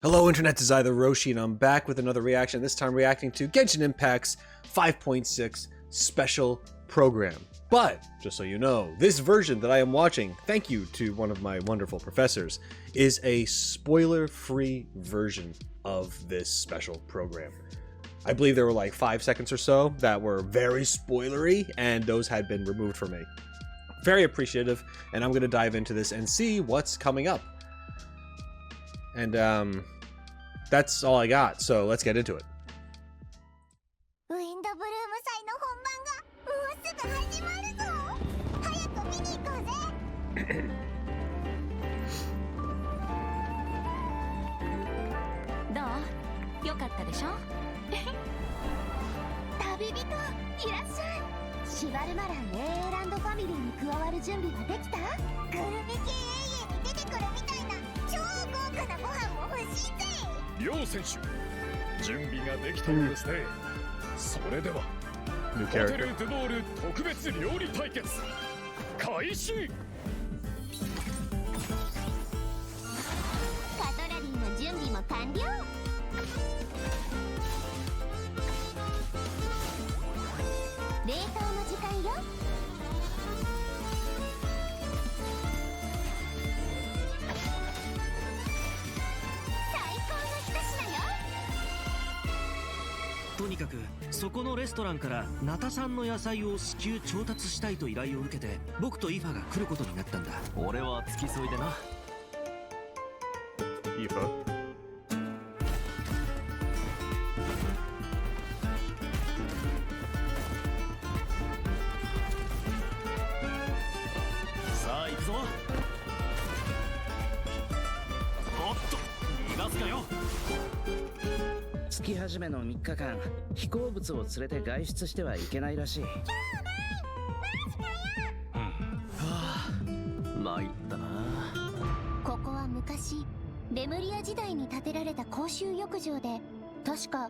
Hello Internet, this is either Roshi and I'm back with another reaction, this time reacting to Genshin Impact's 5.6 special program. But, just so you know, this version that I am watching, thank you to one of my wonderful professors, is a spoiler-free version of this special program. I believe there were like 5 seconds or so that were very spoilery, and those had been removed for me. Very appreciative, and I'm going to dive into this and see what's coming up. And that's all I got, so let's get into it. New character.「とにかくそこのレストランからナタ産の野菜を至急調達したいと依頼を受けて、僕とイファが来ることになったんだ。俺は付き添いでな。イファ。さあ行くぞ。おっと逃がすかよ。月始めの3日間、飛行物を連れて外出してはいけないらしい。参ったな。ここは昔レムリア時代に建てられた公衆浴場で、確か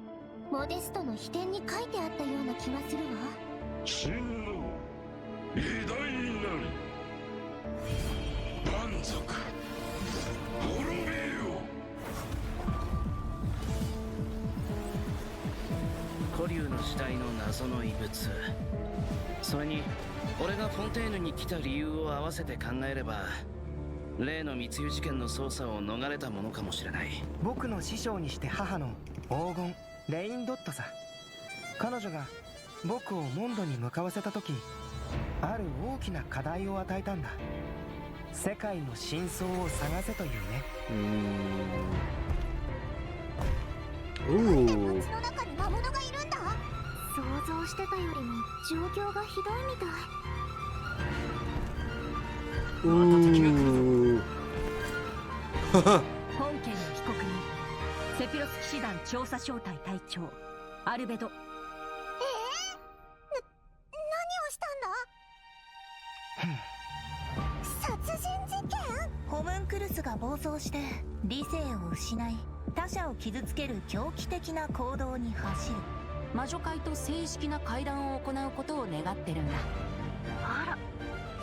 モデストの秘典に書いてあったような気がするわ。真の偉大なり蛮族滅びよ。古竜の時代の謎の遺物、それに俺がフォンテーヌに来た理由を合わせて考えれば、例の密輸事件の捜査を逃れたものかもしれない。僕の師匠にして母の黄金レインドットさ。彼女が僕をモンドに向かわせた時、ある大きな課題を与えたんだ。世界の真相を探せというね。街の中に魔物がいるんだ。想像してたよりも状況がひどいみたい。本件の被告人、セピロス騎士団調査小隊隊長アルベド。何をしたんだ？殺人事件？ホムンクルスが暴走して理性を失い、他者を傷つける狂気的な行動に走る。魔女会と正式な会談を行うことを願ってるんだ。あら、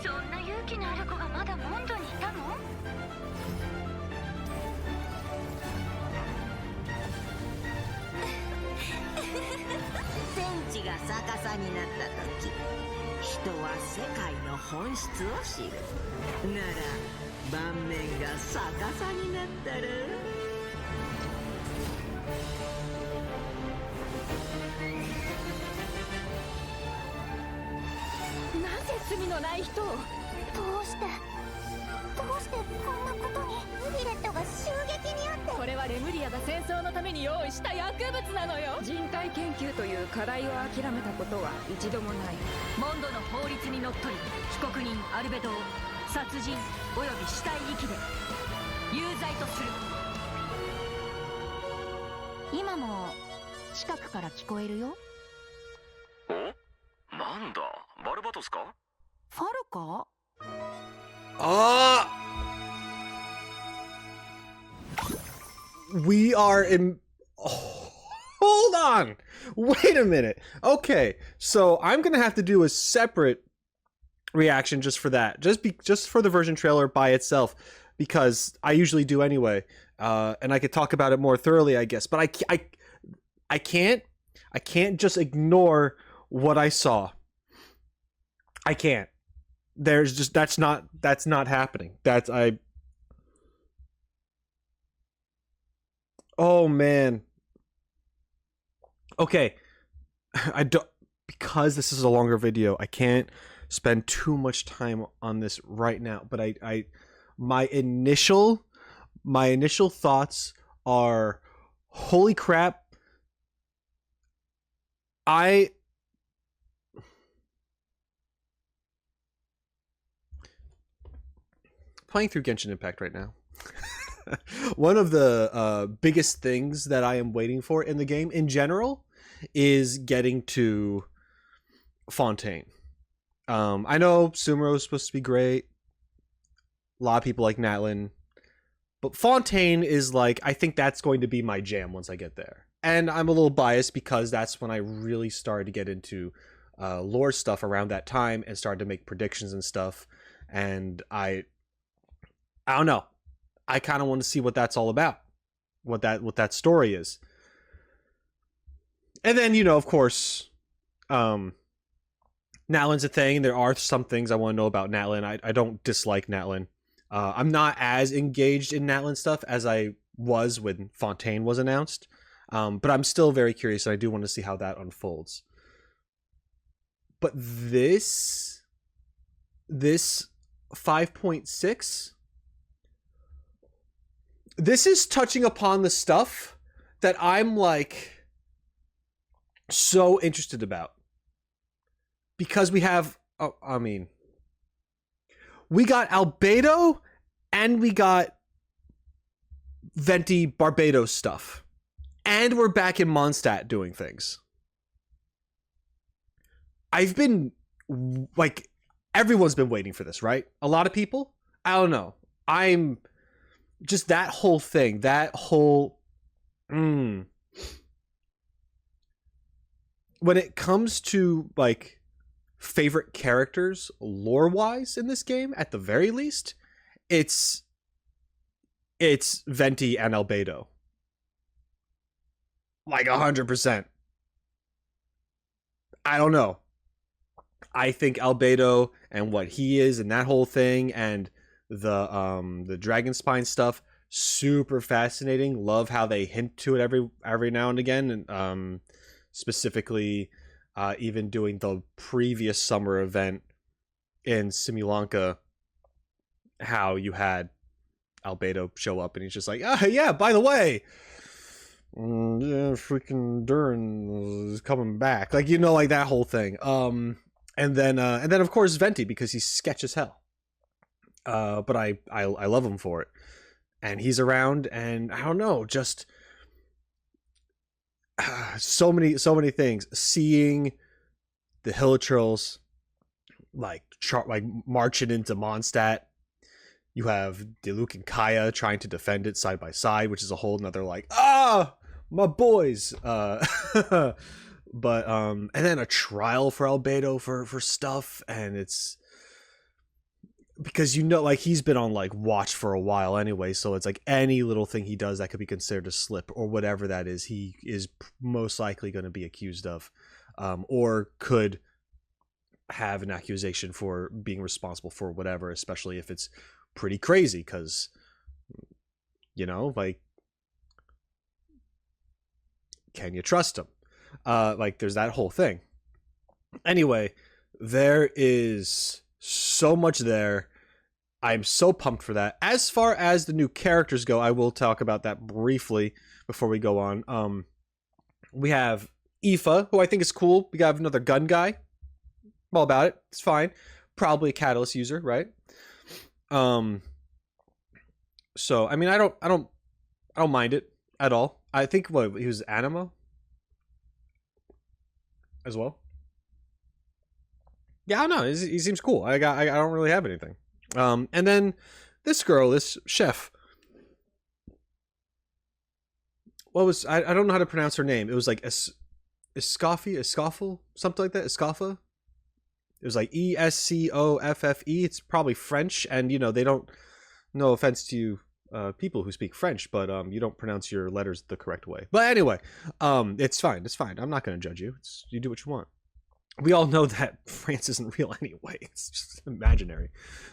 そんな勇気のある子がまだモンドにいたの？天地が逆さになった時、人は世界の本質を知る。なら盤面が逆さになったら、なぜ罪のない人を。どうしてこんなことに。ヴィレットが襲撃にあって。これはレムリアが戦争のために用意した薬物なのよ。人体研究という課題を諦めたことは一度もない。モンドの法律にのっとり、被告人アルベドを殺人および死体遺棄で有罪とする。今も近くから聞こえるよ。お？なんだ、バルバトスか？ファルか？We are in... Oh, hold on! Wait a minute. Okay, so I'm gonna have to do a separate reaction just for that. Just for the version trailer by itself. Because I usually do anyway. and I could talk about it more thoroughly, I guess. But I can't just ignore what I saw. I can't. There's just that's not happening. Oh man. Okay. I don't, because this is a longer video, I can't spend too much time on this right now, but my initial thoughts are, holy crap. Playing through Genshin Impact right now. One of the biggest things that I am waiting for in the game in general is getting to Fontaine. I know Sumeru is supposed to be great. A lot of people like Natlin. But Fontaine is like, I think that's going to be my jam once I get there. And I'm a little biased because that's when I really started to get into lore stuff around that time and started to make predictions and stuff. And I don't know. I kind of want to see what that's all about. What that story is. And then, you know, of course, Natlin's a thing. There are some things I want to know about Natlin. I don't dislike Natlin. I'm not as engaged in Natlin stuff as I was when Fontaine was announced. But I'm still very curious, and I do want to see how that unfolds. But this 5.6, this is touching upon the stuff that I'm like so interested about. Because we have, we got Albedo and we got Venti Barbados stuff. And we're back in Mondstadt doing things. I've been, like, everyone's been waiting for this, right? A lot of people? I don't know. I'm just that whole thing, when it comes to, like, favorite characters lore-wise in this game, at the very least, it's Venti and Albedo. Like 100%. I don't know. I think Albedo and what he is and that whole thing and the dragon spine stuff, super fascinating. Love how they hint to it every now and again, and specifically even doing the previous summer event in Simulanka, how you had Albedo show up and he's just like, yeah, by the way, yeah, freaking Durin is coming back, like, you know, like that whole thing. And then of course Venti, because he's sketch as hell. But I love him for it, and he's around, and I don't know, just so many things. Seeing the Hilichurls like marching into Mondstadt. You have Diluc and Kaya trying to defend it side by side, which is a whole nother like, my boys. But and then a trial for Albedo for stuff, and it's because, you know, like, he's been on like watch for a while anyway, so it's like any little thing he does that could be considered a slip or whatever that is, he is most likely going to be accused of, or could have an accusation for being responsible for whatever, especially if it's pretty crazy, because, you know, like, can you trust him? Like, there's that whole thing. Anyway, there is so much there. I'm so pumped for that. As far as the new characters go, I will talk about that briefly before we go on. We have Aoife, who I think is cool. We got another gun guy. I'm all about it. It's fine. Probably a Catalyst user, right? So I mean, I don't mind it at all. I think he was Anima as well. Yeah, I don't know. He seems cool. I don't really have anything. And then this girl, this chef. What was I don't know how to pronounce her name. It was like Escoffle, something like that. Escoffa. It was like Escoffe. It's probably French, and, you know, they don't. No offense to you, people who speak French, but you don't pronounce your letters the correct way. But anyway, it's fine. It's fine. I'm not going to judge you. You do what you want. We all know that France isn't real anyway. It's just imaginary.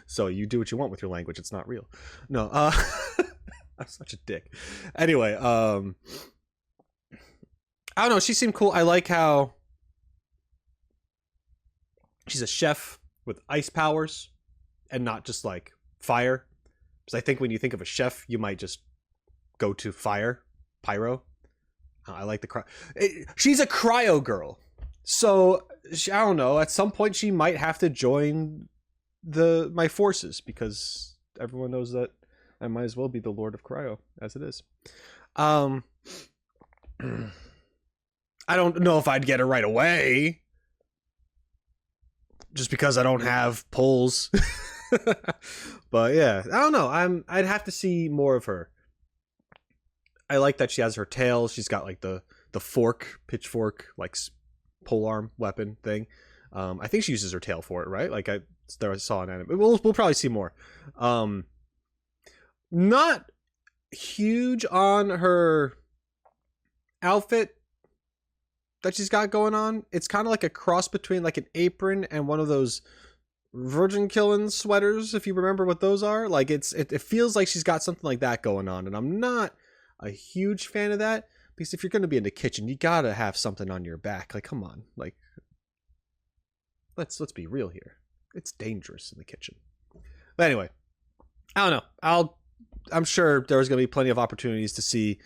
So you do what you want with your language. It's not real. No, I'm such a dick. Anyway, I don't know. She seemed cool. I like how she's a chef with ice powers and not just like fire. Because I think when you think of a chef, you might just go to pyro. I like the she's a cryo girl. So I don't know. At some point, she might have to join my forces because everyone knows that I might as well be the Lord of Cryo as it is. I don't know if I'd get her right away, just because I don't have poles. But yeah, I don't know. I'd have to see more of her. I like that she has her tail. She's got like the pitchfork, like polearm weapon thing. I think she uses her tail for it, right? Like I saw an anime. We'll probably see more. Not huge on her outfit that she's got going on. It's kind of like a cross between like an apron and one of those virgin killing sweaters, if you remember what those are. Like it feels like she's got something like that going on, and I'm not a huge fan of that. Because if you're going to be in the kitchen, you gotta have something on your back. Like, come on. Like, let's be real here. It's dangerous in the kitchen. But anyway, I don't know. I'm sure there's going to be plenty of opportunities to see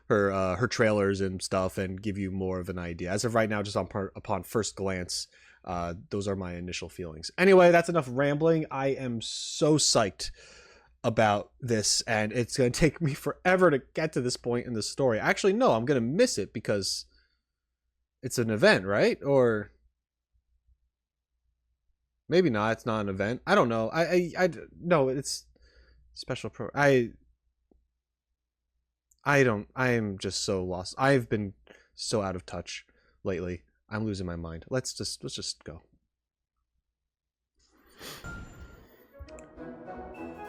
her trailers and stuff and give you more of an idea. As of right now, just upon first glance, those are my initial feelings. Anyway, that's enough rambling. I am so psyched about this, and it's going to take me forever to get to this point in the story. Actually, no, I'm going to miss it because it's an event, right? Or maybe not. It's not an event. I don't know. No, it's special pro. I am just so lost. I've been so out of touch lately. I'm losing my mind. Let's just go.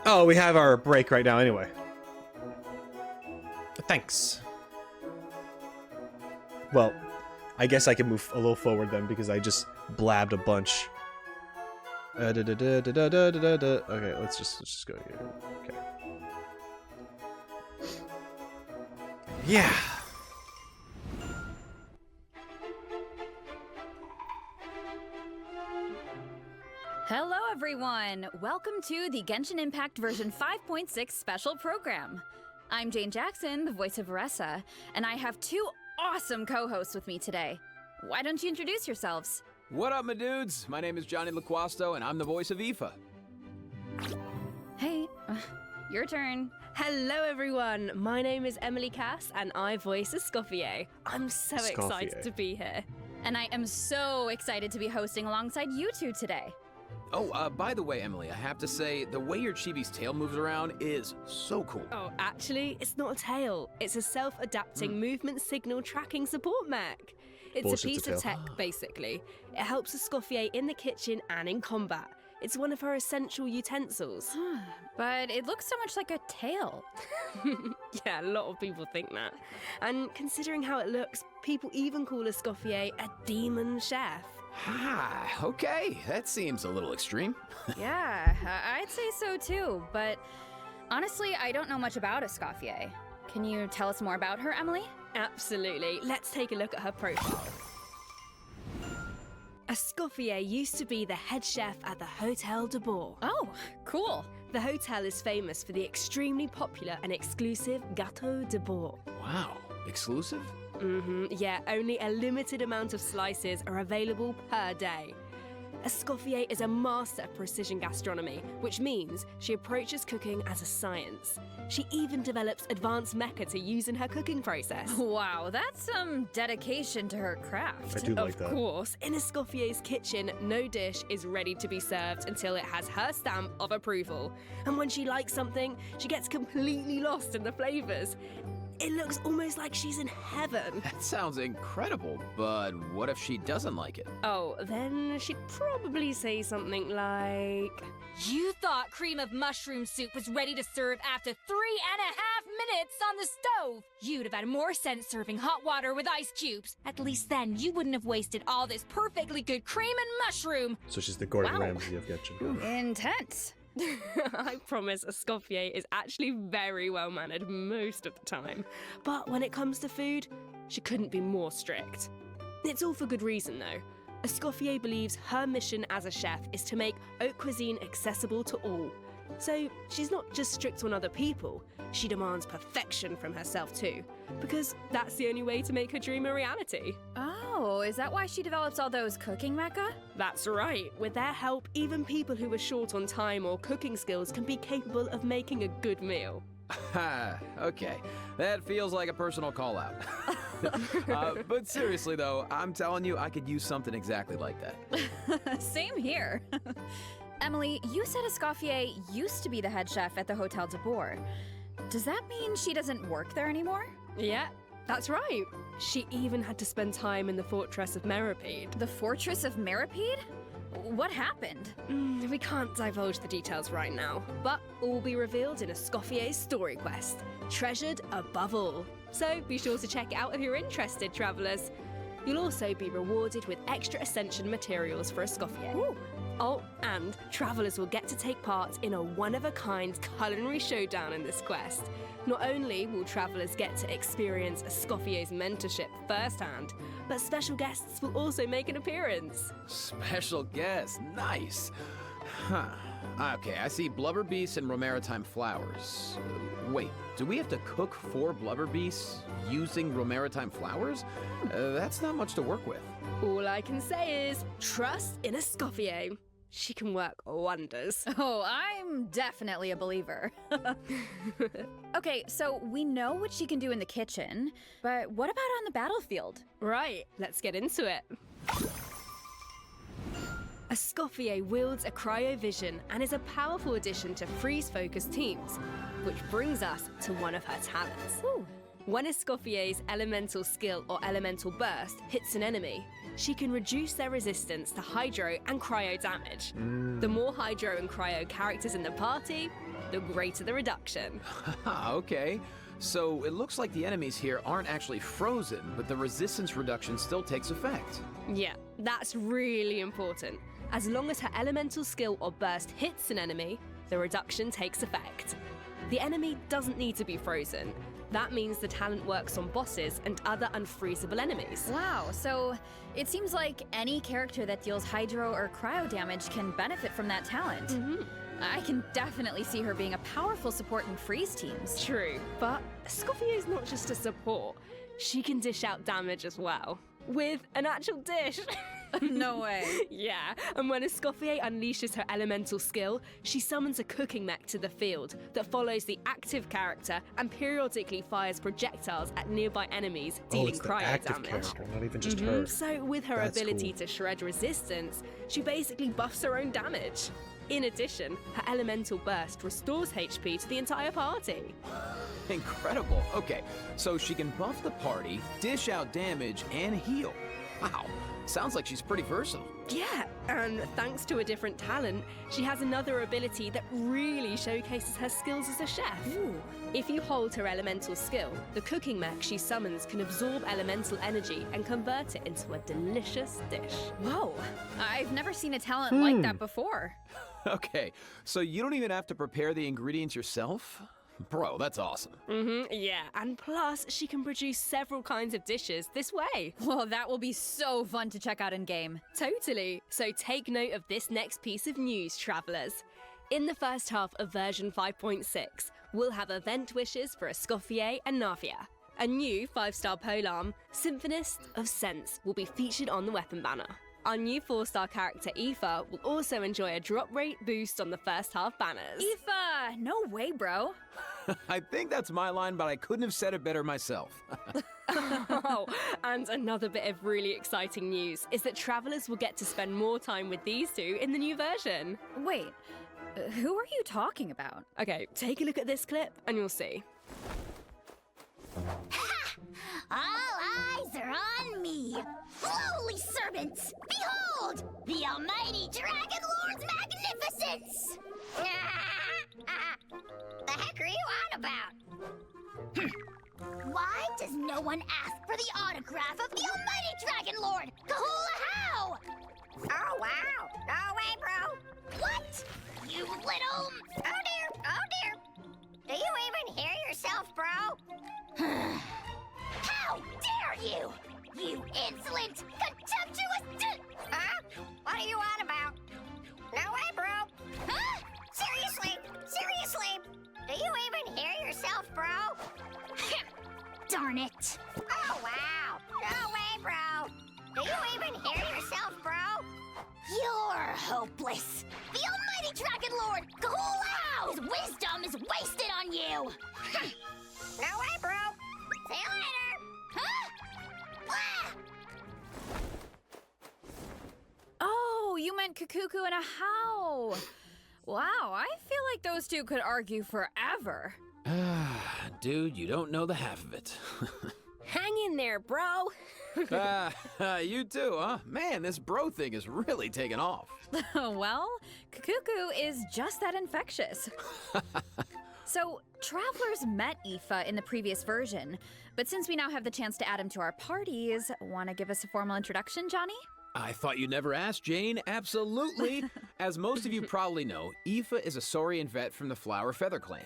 Oh, we have our break right now anyway. Thanks. Well, I guess I can move a little forward then because I just blabbed a bunch. Okay, let's just go here. Okay. Yeah. Hello everyone! Welcome to the Genshin Impact version 5.6 special program. I'm Jane Jackson, the voice of Varessa, and I have two awesome co-hosts with me today. Why don't you introduce yourselves? What up, my dudes? My name is Johnny LaQuasto, and I'm the voice of Aoife. Hey, your turn. Hello everyone, my name is Emily Cass and I voice Escoffier. I'm so excited to be here. And I am so excited to be hosting alongside you two today. Oh, by the way, Emily, I have to say, the way your chibi's tail moves around is so cool. Oh, actually, it's not a tail. It's a self-adapting movement signal tracking support mech. It's a piece of tech, basically. It helps Escoffier in the kitchen and in combat. It's one of her essential utensils. But it looks so much like a tail. Yeah, a lot of people think that. And considering how it looks, people even call Escoffier a demon chef. Ah, okay. That seems a little extreme. Yeah, I'd say so too, but honestly, I don't know much about Escoffier. Can you tell us more about her, Emily? Absolutely. Let's take a look at her profile. Escoffier used to be the head chef at the Hotel de Bourg. Oh, cool. The hotel is famous for the extremely popular and exclusive Gâteau de Bourg. Wow, exclusive? Yeah, only a limited amount of slices are available per day. Escoffier is a master of precision gastronomy, which means she approaches cooking as a science. She even develops advanced mecha to use in her cooking process. Wow, that's some dedication to her craft. I do like that. Of course, in Escoffier's kitchen, no dish is ready to be served until it has her stamp of approval. And when she likes something, she gets completely lost in the flavors. It looks almost like she's in heaven. That sounds incredible, but what if she doesn't like it? Oh, then she'd probably say something like... You thought cream of mushroom soup was ready to serve after 3.5 minutes on the stove. You'd have had more sense serving hot water with ice cubes. At least then you wouldn't have wasted all this perfectly good cream and mushroom. So she's the Gordon Ramsay of Genshin. Intense. I promise Escoffier is actually very well-mannered most of the time. But when it comes to food, she couldn't be more strict. It's all for good reason, though. Escoffier believes her mission as a chef is to make haute cuisine accessible to all. So she's not just strict on other people, she demands perfection from herself too, because that's the only way to make her dream a reality. Oh, is that why she develops all those cooking mecha? That's right. With their help, even people who are short on time or cooking skills can be capable of making a good meal. Okay, that feels like a personal call-out. But seriously though, I'm telling you, I could use something exactly like that. Same here. Emily, you said Escoffier used to be the head chef at the Hotel de Bourg. Does that mean she doesn't work there anymore? Yeah, that's right. She even had to spend time in the Fortress of Meripede. The Fortress of Meripede? What happened? We can't divulge the details right now, but all will be revealed in Escoffier's story quest, treasured above all. So be sure to check it out if you're interested, travellers. You'll also be rewarded with extra Ascension materials for Escoffier. Ooh. Oh, and travellers will get to take part in a one-of-a-kind culinary showdown in this quest. Not only will travellers get to experience Escoffier's mentorship firsthand, but special guests will also make an appearance. Special guest, nice. Huh. Okay, I see blubber beasts and romaritime flowers. Wait, do we have to cook 4 blubber beasts using romaritime flowers? That's not much to work with. All I can say is, trust in Escoffier. She can work wonders. Oh, I'm definitely a believer. Okay, so we know what she can do in the kitchen, but what about on the battlefield? Right, let's get into it. Escoffier wields a cryovision and is a powerful addition to freeze-focused teams, which brings us to one of her talents. Ooh. When Escoffier's elemental skill or elemental burst hits an enemy, she can reduce their resistance to hydro and cryo damage. The more hydro and cryo characters in the party, the greater the reduction. Okay, so it looks like the enemies here aren't actually frozen, but the resistance reduction still takes effect. Yeah, that's really important. As long as her elemental skill or burst hits an enemy, the reduction takes effect. The enemy doesn't need to be frozen. That means the talent works on bosses and other unfreezable enemies. Wow, so it seems like any character that deals hydro or cryo damage can benefit from that talent. I can definitely see her being a powerful support in freeze teams. True, but Escoffier is not just a support. She can dish out damage as well. With an actual dish. No way. Yeah, and when Escoffier unleashes her elemental skill, she summons a cooking mech to the field that follows the active character and periodically fires projectiles at nearby enemies, dealing it's the cryo active damage. character, not even just her. So with her That's ability cool. to shred resistance, she basically buffs her own damage. In addition, her elemental burst restores HP to the entire party. Incredible. Okay, so she can buff the party, dish out damage, and heal. Wow, sounds like she's pretty versatile. Yeah, and thanks to a different talent, she has another ability that really showcases her skills as a chef. Ooh. If you hold her elemental skill, the cooking mech she summons can absorb elemental energy and convert it into a delicious dish. Whoa, I've never seen a talent like that before. Okay, so you don't even have to prepare the ingredients yourself? Bro, that's awesome. Yeah, and plus, she can produce several kinds of dishes this way. Well, that will be so fun to check out in game. Totally. So take note of this next piece of news, travellers. In the first half of version 5.6, we'll have event wishes for Escoffier and Navia. A new 5-star polearm, Symphonist of Sense, will be featured on the weapon banner. Our new 4-star character, Aoife, will also enjoy a drop rate boost on the first half banners. Aoife! No way, bro. I think that's my line, but I couldn't have said it better myself. Oh, and another bit of really exciting news is that travellers will get to spend more time with these two in the new version. Wait, who are you talking about? Okay, take a look at this clip and you'll see. magnificence! Behold! The almighty Dragon Lord's magnificence! The heck are you on about? Why does no one ask for the autograph of the almighty Dragon Lord? Kahula how? Oh wow! No way, bro! What? You little... Oh dear! Oh dear! Do you even hear yourself, bro? How dare you! You insolent, contemptuous Huh? What are you on about? No way, bro! Huh? Seriously? Seriously? Do you even hear yourself, bro? Darn it! Oh, wow! No way, bro! Do you even hear yourself, bro? You're hopeless! The almighty Dragon Lord, Kahula! His wisdom is wasted on you! No way, bro! See you later! Huh? Ah! Oh, you meant Kakuku and a how. Wow, I feel like those two could argue forever. Dude, you don't know the half of it. Hang in there, bro. You too, huh? Man, this bro thing is really taking off. Well, Kakuku is just that infectious. So, travelers met Aoife in the previous version, but since we now have the chance to add him to our parties, want to give us a formal introduction, Johnny? I thought you never asked, Jane. Absolutely. As most of you probably know, Aoife is a Saurian vet from the Flower Feather clan.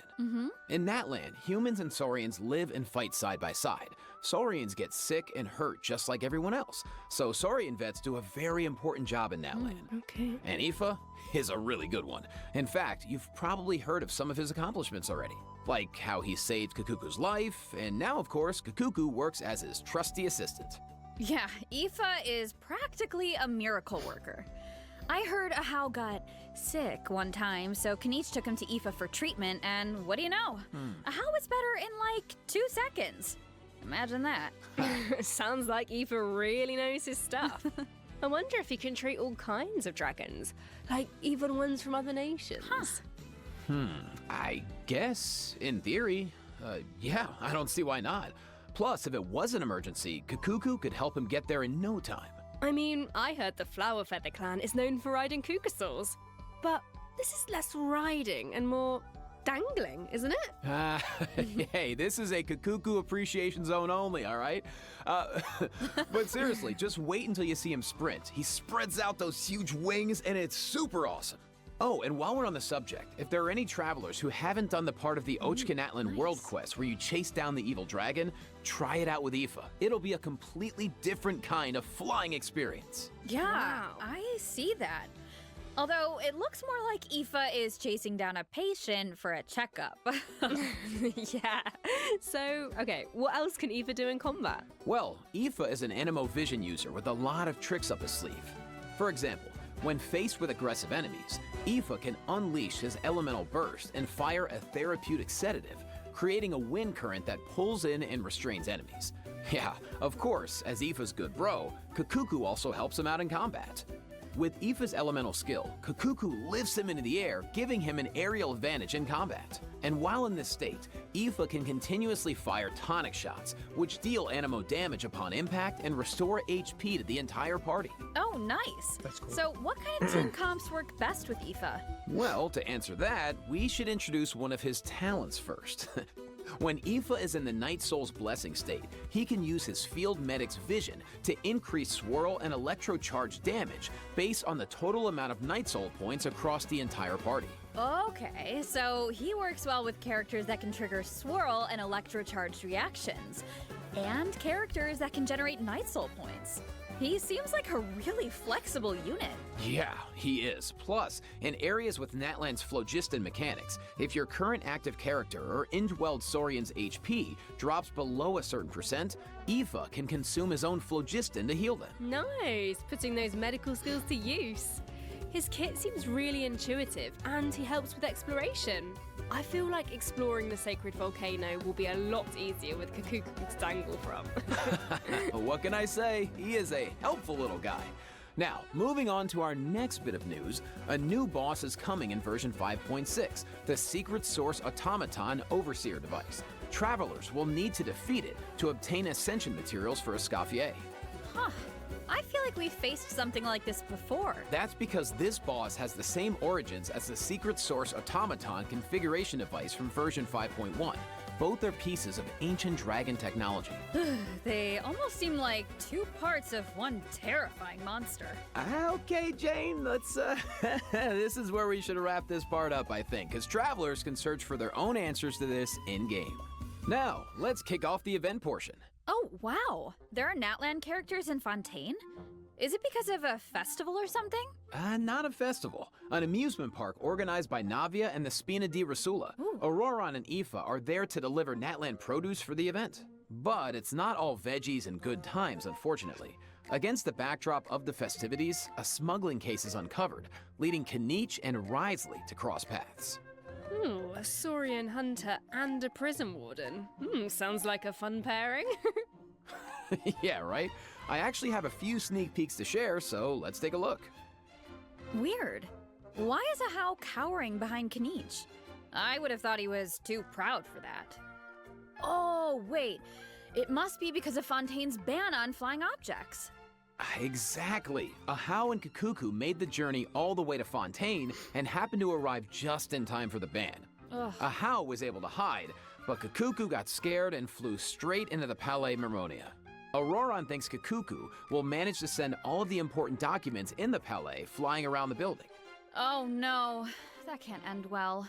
In that land, humans and Saurians live and fight side by side. Saurians get sick and hurt just like everyone else, so Saurian vets do a very important job in that land. Okay. And Aoife is a really good one. In fact, you've probably heard of some of his accomplishments already, like how he saved Kakuku's life, and now, of course, Kakuku works as his trusty assistant. Yeah, Aoife is practically a miracle worker. I heard a how got sick one time, so Kaniche took him to Aoife for treatment, and what do you know? A how was better in like 2 seconds. Imagine that. Sounds like Aoife really knows his stuff. I wonder if he can treat all kinds of dragons, like even ones from other nations. I guess, in theory, yeah, I don't see why not. Plus, if it was an emergency, Kakuku could help him get there in no time. I mean, I heard the Flower Feather clan is known for riding kukasaurs, but this is less riding and more dangling, isn't it? Hey, this is a Kakuku appreciation zone only, all right? But seriously, just wait until you see him sprint. He spreads out those huge wings, and it's super awesome. Oh, and while we're on the subject, if there are any travelers who haven't done the part of the Ochkanatlan World Quest where you chase down the evil dragon, try it out with Aoife. It'll be a completely different kind of flying experience. Yeah, Wow. I see that. Although it looks more like Aoife is chasing down a patient for a checkup. Yeah. So, okay, what else can Aoife do in combat? Well, Aoife is an Animo Vision user with a lot of tricks up his sleeve. For example, when faced with aggressive enemies, Aoife can unleash his elemental burst and fire a therapeutic sedative, creating a wind current that pulls in and restrains enemies. Yeah, of course, as Aoife's good bro, Kakuku also helps him out in combat. With Aoife's elemental skill, Kakuku lifts him into the air, giving him an aerial advantage in combat. And while in this state, Aoife can continuously fire tonic shots, which deal animo damage upon impact and restore HP to the entire party. Oh, nice. That's cool. So what kind of team comps work best with Aoife? Well, to answer that, we should introduce one of his talents first. When Aoife is in the Night Soul's Blessing state, he can use his Field Medic's vision to increase swirl and electrocharge damage based on the total amount of Night Soul points across the entire party. Okay, so he works well with characters that can trigger swirl and electrocharged reactions, and characters that can generate Night Soul points. He seems like a really flexible unit. Yeah, he is. Plus, in areas with Natlan's phlogiston mechanics, if your current active character or indwelled Saurian's HP drops below a certain percent, Aoife can consume his own phlogiston to heal them. Nice, putting those medical skills to use. His kit seems really intuitive, and he helps with exploration. I feel like exploring the sacred volcano will be a lot easier with Kakuku to dangle from. What can I say? He is a helpful little guy. Now, moving on to our next bit of news, a new boss is coming in version 5.6, the Secret Source Automaton Overseer device. Travelers will need to defeat it to obtain ascension materials for Escoffier. Huh. I feel like we faced something like this before. That's because this boss has the same origins as the secret source automaton configuration device from version 5.1. Both are pieces of ancient dragon technology. They almost seem like two parts of one terrifying monster. Okay, Jane, let's, this is where we should wrap this part up, I think, because travelers can search for their own answers to this in-game. Now, let's kick off the event portion. Oh, wow. There are Natlan characters in Fontaine? Is it because of a festival or something? Not a festival. An amusement park organized by Navia and the Spina di Rasula. Auroron and Aoife are there to deliver Natlan produce for the event. But it's not all veggies and good times, unfortunately. Against the backdrop of the festivities, a smuggling case is uncovered, leading Kanich and Risley to cross paths. Ooh, a Saurian hunter and a prison warden. Sounds like a fun pairing. Yeah, right? I actually have a few sneak peeks to share, so let's take a look. Weird. Why is Ahau cowering behind Kanich? I would have thought he was too proud for that. Oh, wait. It must be because of Fontaine's ban on flying objects. Exactly. Ahau and Kikuku made the journey all the way to Fontaine and happened to arrive just in time for the ban. Ahau was able to hide, but Kikuku got scared and flew straight into the Palais Mermonia. Auroron thinks Kikuku will manage to send all of the important documents in the Palais flying around the building. Oh no, that can't end well.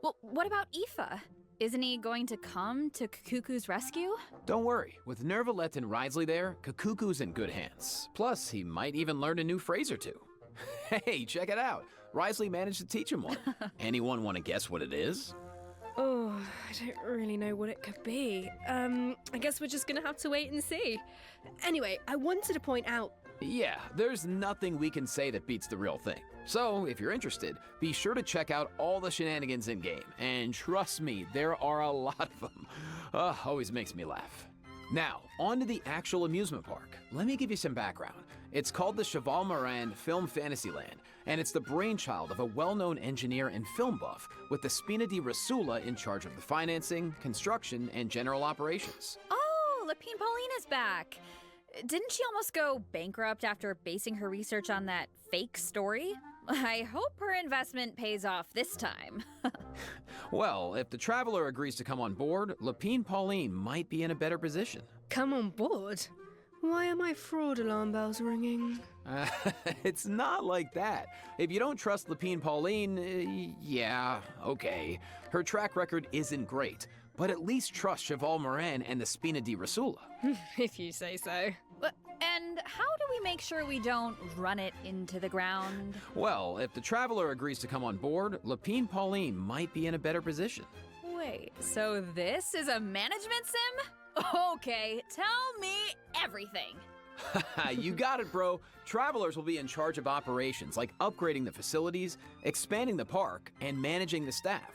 Well, what about Aoife? Isn't he going to come to Kikuku's rescue? Don't worry, with Nervalette and Risley there, Kikuku's in good hands. Plus, he might even learn a new phrase or two. Hey, check it out. Risley managed to teach him one. Anyone want to guess what it is? Oh, I don't really know what it could be. I guess we're just gonna have to wait and see. Anyway, I wanted to point out... Yeah, there's nothing we can say that beats the real thing. So, if you're interested, be sure to check out all the shenanigans in-game. And trust me, there are a lot of them. Always makes me laugh. Now, on to the actual amusement park. Let me give you some background. It's called the Cheval Moran Film Fantasyland, and it's the brainchild of a well-known engineer and film buff with the Spina di Rasula in charge of the financing, construction, and general operations. Oh, Lapine Pauline is back. Didn't she almost go bankrupt after basing her research on that fake story? I hope her investment pays off this time. Well, if the Traveler agrees to come on board, Lapine Pauline might be in a better position. Come on board? Why are my fraud alarm bells ringing? It's not like that. If you don't trust Lapine Pauline, yeah, okay. Her track record isn't great, but at least trust Cheval Moran and the Spina di Rasula. If you say so. And how do we make sure we don't run it into the ground? Well, if the Traveler agrees to come on board, Lapine Pauline might be in a better position. Wait, so this is a management sim? Okay, tell me everything. You got it, bro. Travelers will be in charge of operations like upgrading the facilities, expanding the park, and managing the staff.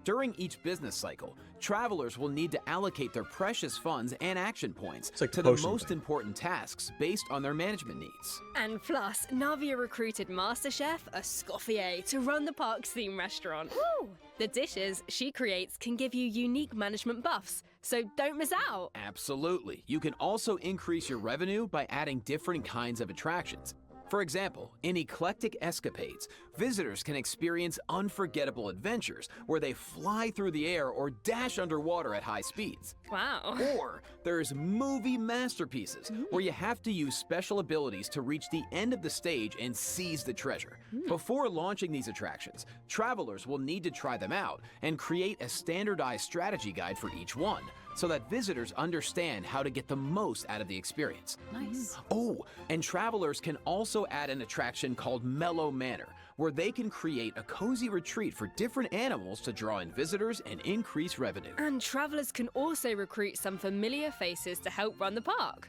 During each business cycle, travelers will need to allocate their precious funds and action points to the most important tasks based on their management needs. And plus, Navia recruited Master Chef Escoffier to run the park's theme restaurant. Woo! The dishes she creates can give you unique management buffs, so don't miss out. Absolutely. You can also increase your revenue by adding different kinds of attractions. For example, in Eclectic Escapades, visitors can experience unforgettable adventures where they fly through the air or dash underwater at high speeds. Wow. Or there's Movie Masterpieces, where you have to use special abilities to reach the end of the stage and seize the treasure. Before launching these attractions, travelers will need to try them out and create a standardized strategy guide for each one, so that visitors understand how to get the most out of the experience. Nice. Oh, and travelers can also add an attraction called Mellow Manor, where they can create a cozy retreat for different animals to draw in visitors and increase revenue. And travelers can also recruit some familiar faces to help run the park.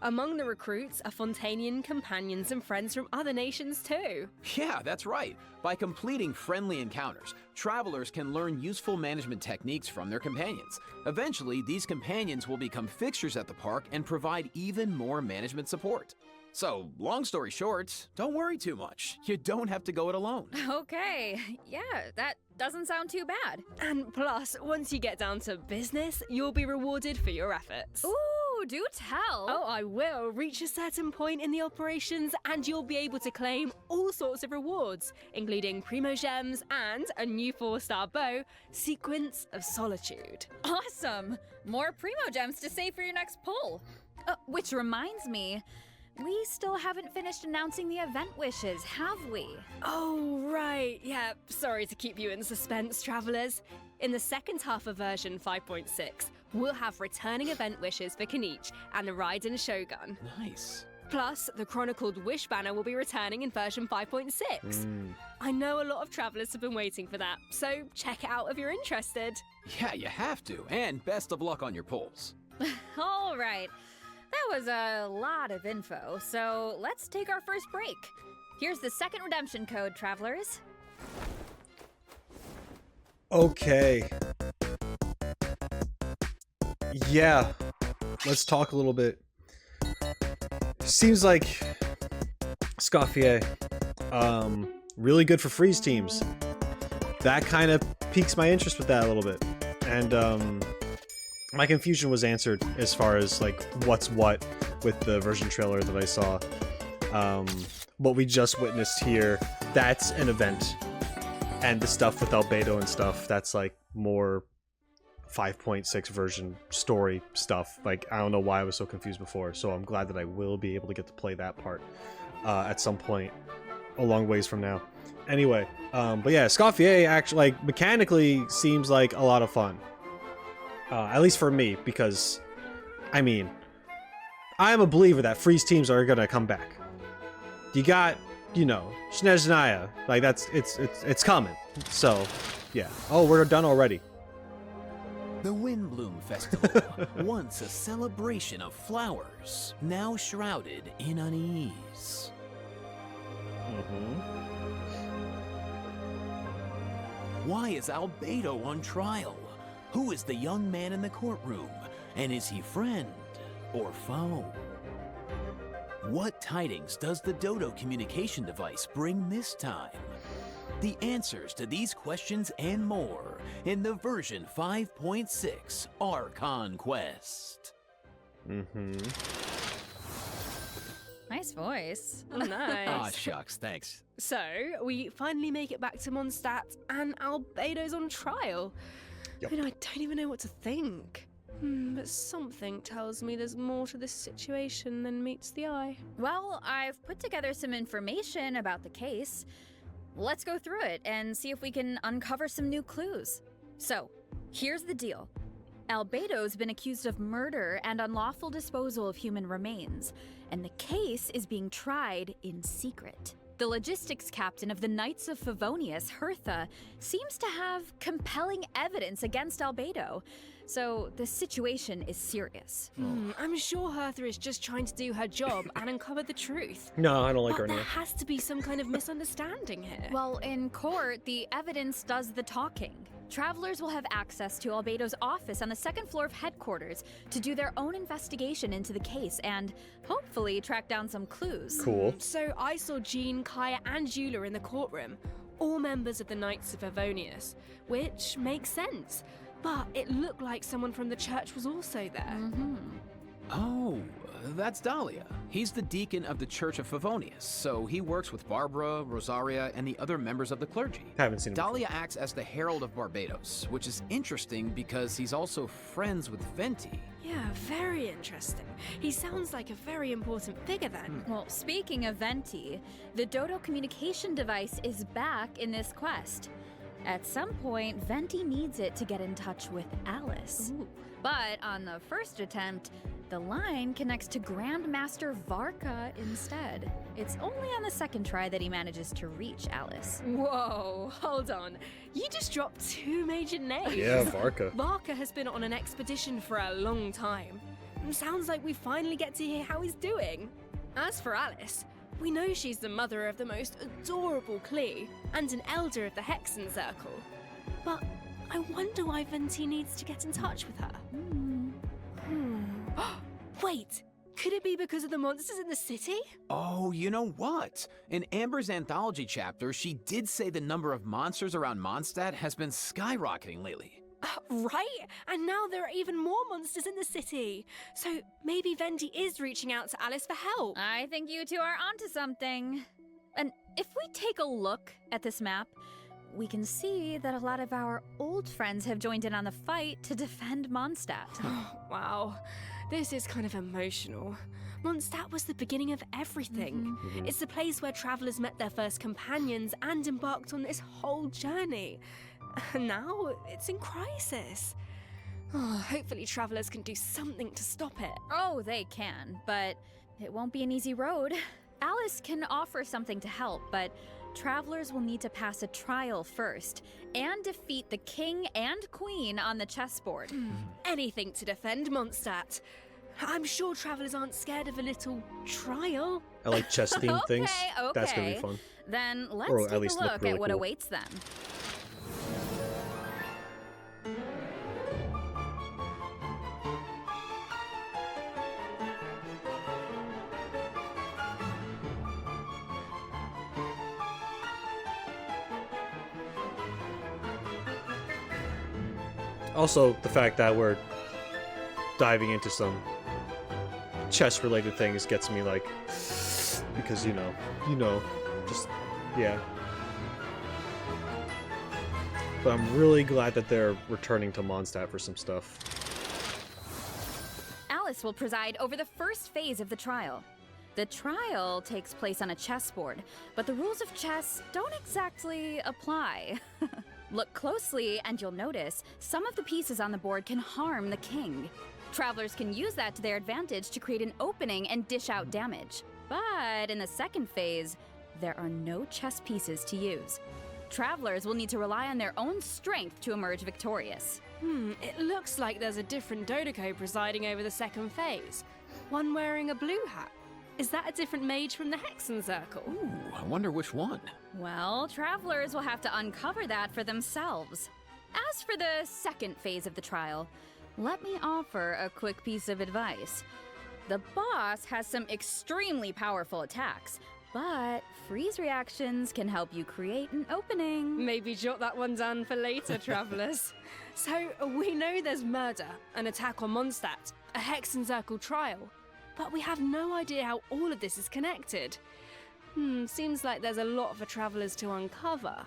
Among the recruits are Fontainian companions and friends from other nations too. Yeah, that's right. By completing friendly encounters, travelers can learn useful management techniques from their companions. Eventually, these companions will become fixtures at the park and provide even more management support. So, long story short, don't worry too much. You don't have to go it alone. Okay, yeah, that doesn't sound too bad. And plus, once you get down to business, you'll be rewarded for your efforts. Ooh, Oh, do tell. Oh, I will. Reach a certain point in the operations and you'll be able to claim all sorts of rewards, including Primo Gems and a new 4-star bow, Sequence of Solitude. Awesome! More Primo Gems to save for your next pull. Which reminds me, we still haven't finished announcing the event wishes, have we? Oh, right. Yeah, sorry to keep you in suspense, travelers. In the second half of version 5.6, we'll have returning event wishes for Kenichi and the Raiden Shogun. Nice. Plus, the Chronicled Wish banner will be returning in version 5.6. I know a lot of travelers have been waiting for that, so check it out if you're interested. Yeah, you have to. And best of luck on your polls. All right. That was a lot of info, so let's take our first break. Here's the second redemption code, travelers. Okay. Yeah. Let's talk a little bit. Seems like Scoffier, really good for freeze teams. That kind of piques my interest with that a little bit. And my confusion was answered as far as like what's what with the version trailer that I saw. What we just witnessed here, that's an event. And the stuff with Albedo and stuff, that's like more 5.6 version story stuff. Like, I don't know why I was so confused before, so I'm glad that I will be able to get to play that part at some point a long ways from now. Anyway, but yeah, Scoffier actually, like, mechanically seems like a lot of fun. At least for me, because, I mean, I'm a believer that freeze teams are gonna come back. You got, you know, Snezhnaya, like, that's, it's coming. So, yeah. Oh, we're done already. The Windbloom Festival, once a celebration of flowers, now shrouded in unease. Why is Albedo on trial? Who is the young man in the courtroom? And is he friend or foe? What tidings does the Dodo communication device bring this time? The answers to these questions and more in the version 5.6 Archon Quest. Nice voice. Nice. Aw, shucks, thanks. So, we finally make it back to Mondstadt, and Albedo's on trial. Yep. I mean, I don't even know what to think. But something tells me there's more to this situation than meets the eye. Well, I've put together some information about the case. Let's go through it and see if we can uncover some new clues. So, here's the deal. Albedo's been accused of murder and unlawful disposal of human remains, and the case is being tried in secret. The logistics captain of the Knights of Favonius, Hertha, seems to have compelling evidence against Albedo, so the situation is serious. I'm sure Hertha is just trying to do her job and uncover the truth. No, I don't like her But there anymore. has to be some kind of misunderstanding here. Well, in court, the evidence does the talking. Travelers will have access to Albedo's office on the second floor of headquarters to do their own investigation into the case and hopefully track down some clues. Cool. So I saw Jean, Kaya, and Eula in the courtroom, all members of the Knights of Favonius, which makes sense. But it looked like someone from the church was also there. Oh, that's Dahlia. He's the deacon of the Church of Favonius, so he works with Barbara, Rosaria, and the other members of the clergy. Haven't seen him Dahlia acts as the Herald of Barbados, which is interesting because he's also friends with Venti. Yeah, very interesting. He sounds like a very important figure then. Well, speaking of Venti, the Dodo communication device is back in this quest. At some point, Venti needs it to get in touch with Alice. But on the first attempt, the line connects to Grandmaster Varka instead. It's only on the second try that he manages to reach Alice. Whoa, hold on. You just dropped two major names. Yeah, Varka. Varka has been on an expedition for a long time. Sounds like we finally get to hear how he's doing. As for Alice, we know she's the mother of the most adorable Klee and an elder of the Hexen Circle. But I wonder why Venti needs to get in touch with her. Wait, could it be because of the monsters in the city? Oh, you know what? In Amber's anthology chapter, she did say the number of monsters around Mondstadt has been skyrocketing lately. Right? And now there are even more monsters in the city. So maybe Venti is reaching out to Alice for help. I think you two are onto something. And if we take a look at this map, we can see that a lot of our old friends have joined in on the fight to defend Mondstadt. Wow, this is kind of emotional. Mondstadt was the beginning of everything. It's the place where travelers met their first companions and embarked on this whole journey. And now it's in crisis. Oh, hopefully travelers can do something to stop it. Oh, they can, but it won't be an easy road. Alice can offer something to help, but travelers will need to pass a trial first and defeat the king and queen on the chessboard. Anything to defend Mondstadt. I'm sure travelers aren't scared of a little trial. I like chess themed things. Okay. That's gonna be fun. Then let's Or take at least a look look really at what cool. awaits them. Also, the fact that we're diving into some chess-related things gets me like, because you know, just yeah. But I'm really glad that they're returning to Mondstadt for some stuff. Alice will preside over the first phase of the trial. The trial takes place on a chessboard, but the rules of chess don't exactly apply. Look closely and you'll notice some of the pieces on the board can harm the king. Travelers can use that to their advantage to create an opening and dish out damage. But in the second phase, there are no chess pieces to use. Travelers will need to rely on their own strength to emerge victorious. It looks like there's a different Dodoco presiding over the second phase. One wearing a blue hat. Is that a different mage from the Hexen Circle? Ooh, I wonder which one. Well, travelers will have to uncover that for themselves. As for the second phase of the trial, let me offer a quick piece of advice. The boss has some extremely powerful attacks, but freeze reactions can help you create an opening. Maybe jot that one down for later, travelers. So, we know there's murder, an attack on Mondstadt, a Hexen Circle trial, but we have no idea how all of this is connected. Seems like there's a lot for travelers to uncover.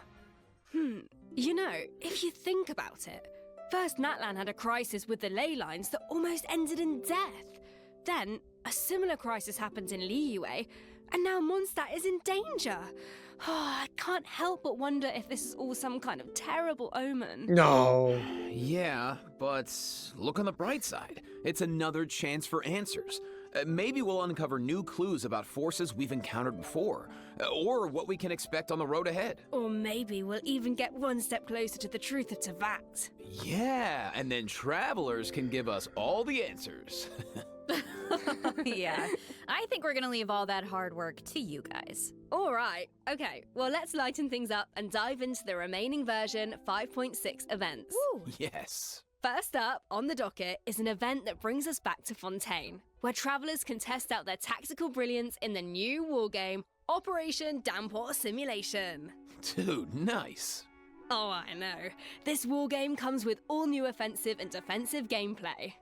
You know, if you think about it, first Natlan had a crisis with the ley lines that almost ended in death. Then, a similar crisis happened in Liyue, and now Mondstadt is in danger. I can't help but wonder if this is all some kind of terrible omen. No. Yeah, but look on the bright side. It's another chance for answers. Maybe we'll uncover new clues about forces we've encountered before, or what we can expect on the road ahead. Or maybe we'll even get one step closer to the truth of Teyvat. Yeah, and then travelers can give us all the answers. Yeah, I think we're gonna leave all that hard work to you guys. All right, okay, well let's lighten things up and dive into the remaining version 5.6 events. Woo. Yes. First up on the docket is an event that brings us back to Fontaine, where travelers can test out their tactical brilliance in the new wargame, Operation Damport Simulation. Dude, nice. Oh, I know. This wargame comes with all new offensive and defensive gameplay.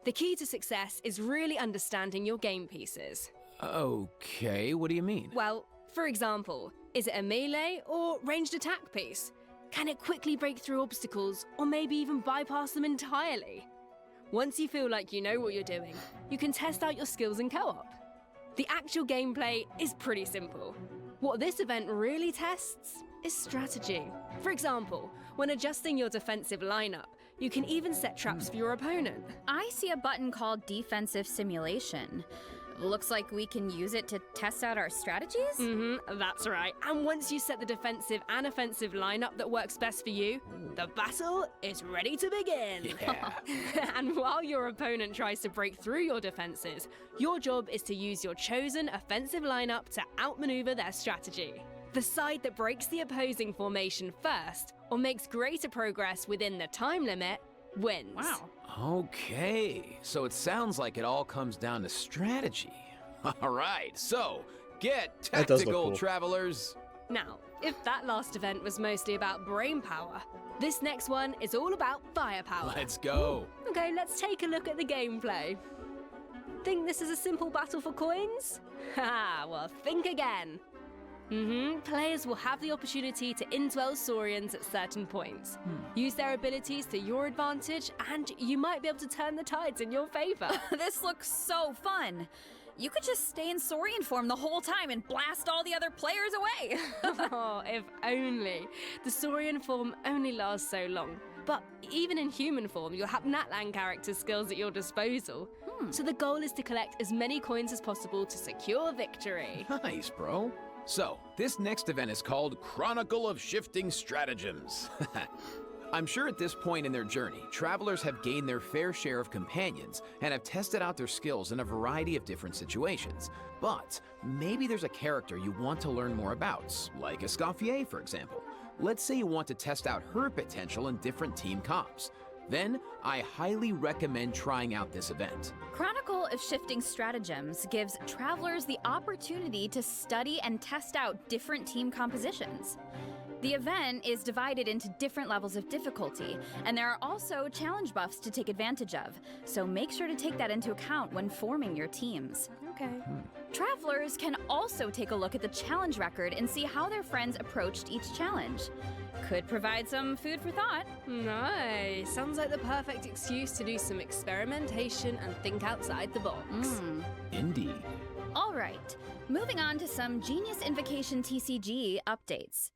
The key to success is really understanding your game pieces. Okay, what do you mean? Well, for example, is it a melee or ranged attack piece? Can it quickly break through obstacles, or maybe even bypass them entirely? Once you feel like you know what you're doing, you can test out your skills in co-op. The actual gameplay is pretty simple. What this event really tests is strategy. For example, when adjusting your defensive lineup, you can even set traps for your opponent. I see a button called Defensive Simulation. Looks like we can use it to test out our strategies? That's right. And once you set the defensive and offensive lineup that works best for you, the battle is ready to begin. Yeah. And while your opponent tries to break through your defenses, your job is to use your chosen offensive lineup to outmaneuver their strategy. The side that breaks the opposing formation first, or makes greater progress within the time limit, wins. Wow. Okay, so it sounds like it all comes down to strategy. All right, so get That does look tactical, cool. travelers. Now, if that last event was mostly about brain power, This next one is all about firepower. Let's go. Okay, let's take a look at the gameplay. Think this is a simple battle for coins? Haha, well, think again. Players will have the opportunity to indwell Saurians at certain points. Use their abilities to your advantage, and you might be able to turn the tides in your favor. This looks so fun. You could just stay in Saurian form the whole time and blast all the other players away. Oh, if only. The Saurian form only lasts so long. But even in human form, you'll have Natlan character skills at your disposal. So the goal is to collect as many coins as possible to secure victory. Nice, bro. So, this next event is called Chronicle of Shifting Stratagems. I'm sure at this point in their journey, travelers have gained their fair share of companions and have tested out their skills in a variety of different situations. But maybe there's a character you want to learn more about, like Escoffier, for example. Let's say you want to test out her potential in different team comps. Then, I highly recommend trying out this event. Chronicle of Shifting Stratagems gives travelers the opportunity to study and test out different team compositions. The event is divided into different levels of difficulty, and there are also challenge buffs to take advantage of, so make sure to take that into account when forming your teams. Okay. Travelers can also take a look at the challenge record and see how their friends approached each challenge. Could provide some food for thought. Nice. Sounds like the perfect excuse to do some experimentation and think outside the box. Indeed. All right, moving on to some Genius Invocation TCG updates.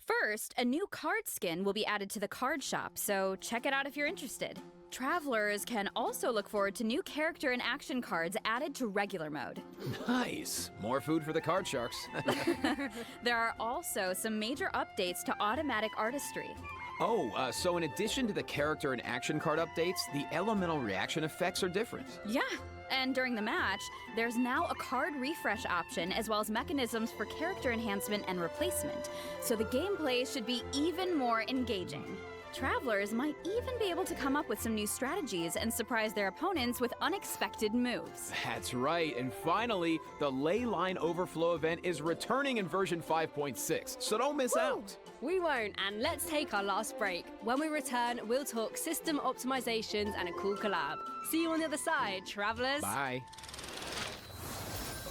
First, a new card skin will be added to the card shop, so check it out if you're interested. Travelers can also look forward to new character and action cards added to regular mode. Nice. More food for the card sharks. There are also some major updates to automatic artistry. Oh, so in addition to the character and action card updates, the elemental reaction effects are different. Yeah, and during the match, there's now a card refresh option as well as mechanisms for character enhancement and replacement, so the gameplay should be even more engaging. Travelers might even be able to come up with some new strategies and surprise their opponents with unexpected moves. That's right, and finally, the Ley Line Overflow event is returning in version 5.6, so don't miss out. We won't, and let's take our last break. When we return, we'll talk system optimizations and a cool collab. See you on the other side, travelers. Bye.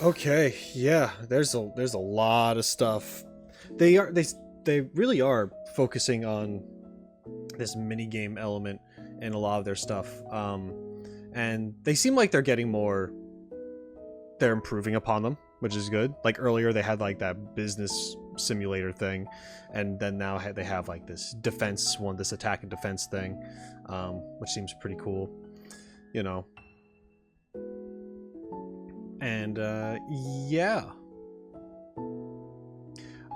Okay, yeah, there's a lot of stuff. They really are focusing on this mini game element in a lot of their stuff, and they seem like they're improving upon them, which is good. Like earlier they had like that business simulator thing, and then now they have like this defense one, this attack and defense thing, which seems pretty cool, you know. And yeah,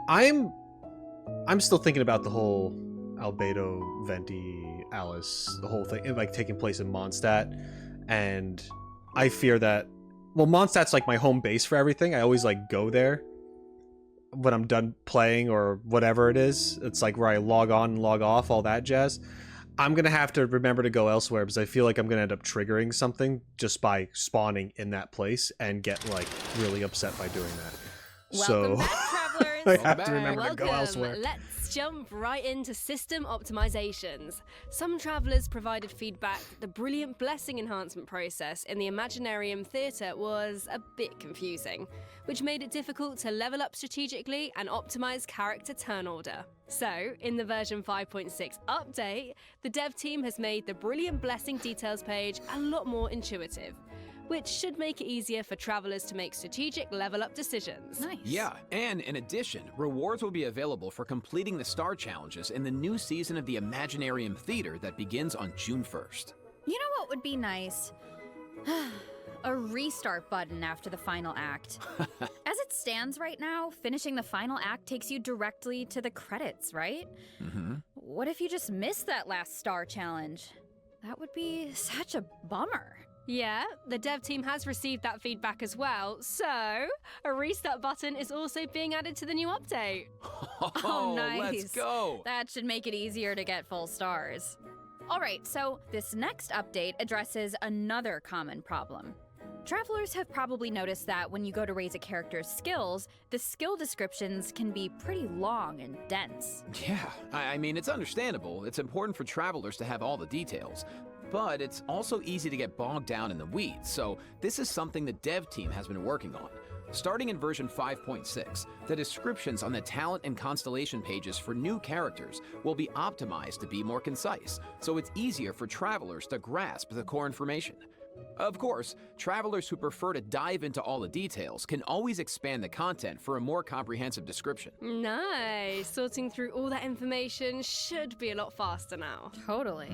I'm still thinking about the whole Albedo, Venti, Alice, the whole thing, like taking place in Mondstadt, and I fear that, well, Mondstadt's like my home base for everything. I always like go there when I'm done playing or whatever it is. It's like where I log on and log off, all that jazz. I'm gonna have to remember to go elsewhere because I feel like I'm gonna end up triggering something just by spawning in that place and get like really upset by doing that. Welcome back, travelers. I have to remember to go elsewhere. Let's jump right into system optimizations. Some travelers provided feedback that the brilliant blessing enhancement process in the Imaginarium Theatre was a bit confusing, which made it difficult to level up strategically and optimize character turn order. So, in the version 5.6 update, the dev team has made the brilliant blessing details page a lot more intuitive, which should make it easier for travelers to make strategic level up decisions. Nice. Yeah, and in addition, rewards will be available for completing the star challenges in the new season of the Imaginarium Theater that begins on June 1st. You know what would be nice? A restart button after the final act. As it stands right now, finishing the final act takes you directly to the credits, right? What if you just missed that last star challenge? That would be such a bummer. Yeah, the dev team has received that feedback as well, so a restart button is also being added to the new update. Oh, nice. Let's go. That should make it easier to get full stars. All right, so this next update addresses another common problem. Travelers have probably noticed that when you go to raise a character's skills, the skill descriptions can be pretty long and dense. Yeah, I mean, it's understandable. It's important for travelers to have all the details. But it's also easy to get bogged down in the weeds, so this is something the dev team has been working on. Starting in version 5.6, the descriptions on the talent and constellation pages for new characters will be optimized to be more concise, so it's easier for travelers to grasp the core information. Of course, travelers who prefer to dive into all the details can always expand the content for a more comprehensive description. Nice. Sorting through all that information should be a lot faster now. Totally.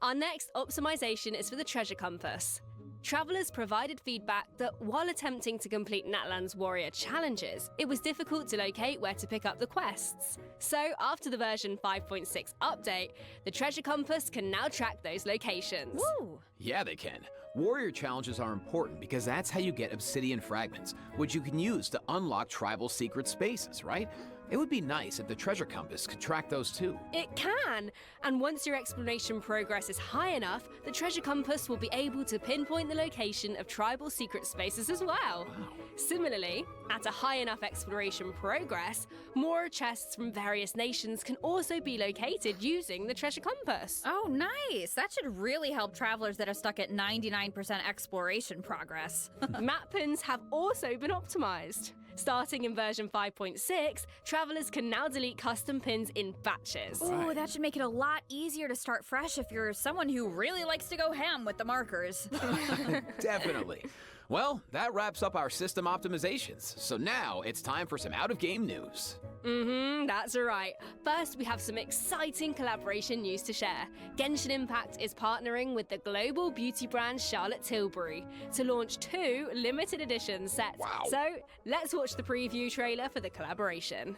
Our next optimization is for the treasure compass. Travelers provided feedback that while attempting to complete Natlan's warrior challenges, it was difficult to locate where to pick up the quests. So, after the version 5.6 update, the treasure compass can now track those locations. Woo! Yeah, they can. Warrior challenges are important because that's how you get obsidian fragments, which you can use to unlock tribal secret spaces, right? It would be nice if the treasure compass could track those too. It can! And once your exploration progress is high enough, the treasure compass will be able to pinpoint the location of tribal secret spaces as well. Wow. Similarly, at a high enough exploration progress, more chests from various nations can also be located using the treasure compass. Oh, nice. That should really help travelers that are stuck at 99% exploration progress. Map pins have also been optimized. Starting in version 5.6, travelers can now delete custom pins in batches. Oh, that should make it a lot easier to start fresh if you're someone who really likes to go ham with the markers. Definitely. Well, that wraps up our system optimizations. So now it's time for some out-of-game news. That's right. First, we have some exciting collaboration news to share. Genshin Impact is partnering with the global beauty brand Charlotte Tilbury to launch 2 limited edition sets. Wow. So, let's watch the preview trailer for the collaboration.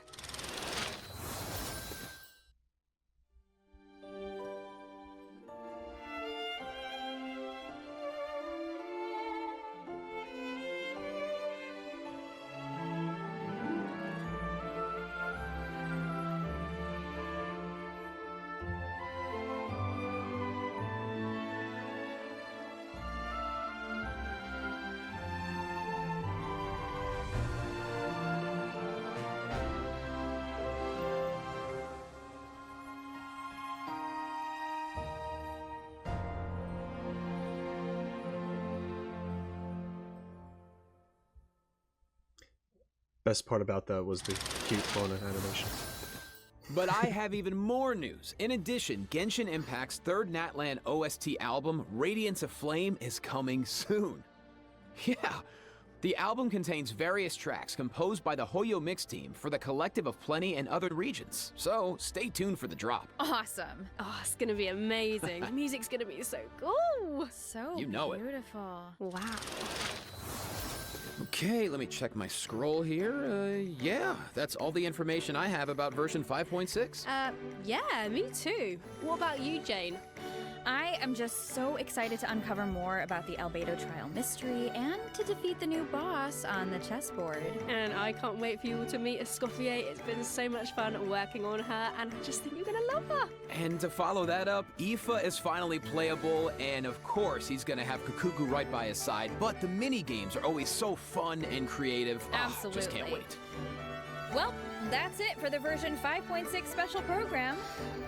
Best part about that was the cute Fauna animation. But I have even more news. In addition, Genshin Impact's third Natlan OST album, Radiance of Flame, is coming soon. Yeah, the album contains various tracks composed by the Hoyo Mix team for the Collective of Plenty and other regions, so stay tuned for the drop. Awesome. Oh, it's gonna be amazing. The music's gonna be so cool. So You know it. beautiful. Wow. Okay, let me check my scroll here. Yeah, that's all the information I have about version 5.6. Yeah, me too. What about you, Jane? I am just so excited to uncover more about the Albedo trial mystery and to defeat the new boss on the chessboard. And I can't wait for you all to meet Escoffier. It's been so much fun working on her, and I just think you're gonna love her. And to follow that up, Aoife is finally playable, and of course he's gonna have Kukuku right by his side, but the mini-games are always so fun and creative. Absolutely. Just can't wait. Well, that's it for the version 5.6 special program.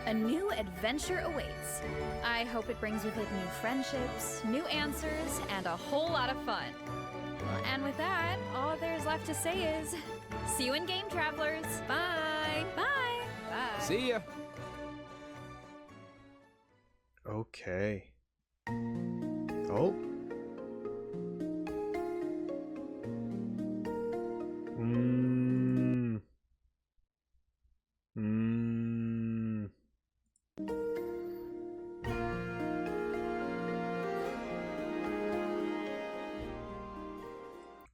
A new adventure awaits. I hope it brings with it new friendships, new answers, and a whole lot of fun. And with that, all there's left to say is, see you in game, travelers. Bye. Bye. Bye. See ya. Okay. Oh.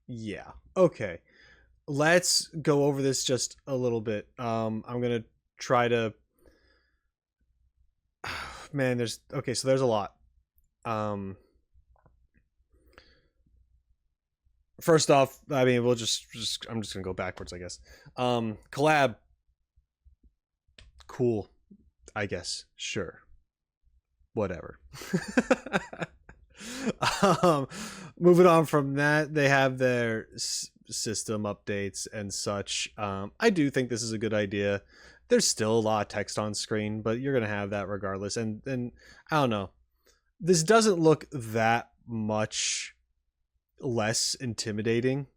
Yeah. Okay. Let's go over this just a little bit. I'm gonna try to. Man, there's okay. So there's a lot. First off, I mean, we'll just I'm just gonna go backwards, I guess. Collab. Cool, I guess. Sure. Whatever. um, moving on from that, they have their system updates and such. I do think this is a good idea. There's still a lot of text on screen, but you're gonna have that regardless. And I don't know. This doesn't look that much less intimidating,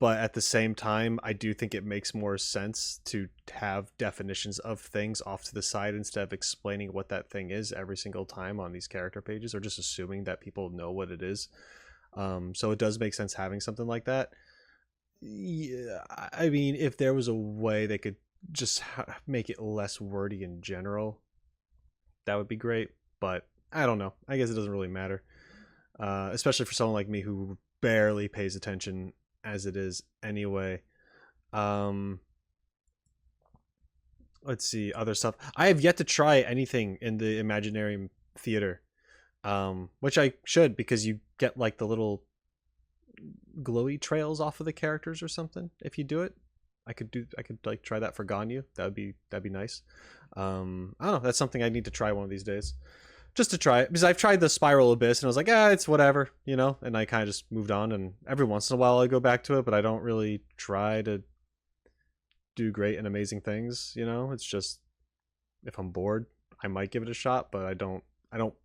but at the same time, I do think it makes more sense to have definitions of things off to the side instead of explaining what that thing is every single time on these character pages, or just assuming that people know what it is. So it does make sense having something like that. Yeah, I mean, if there was a way they could just make it less wordy in general, that would be great. But I don't know. I guess it doesn't really matter, especially for someone like me who barely pays attention as it is anyway. Let's see, other stuff. I have yet to try anything in the Imaginarium Theater, which I should, because you get like the little glowy trails off of the characters or something if you do it. I could like try that for Ganyu. That'd be nice. I don't know. That's something I need to try one of these days, just to try it, because I've tried the Spiral Abyss and I was like, it's whatever, you know. And I kind of just moved on. And every once in a while I go back to it, but I don't really try to do great and amazing things. You know, it's just if I'm bored, I might give it a shot, but I don't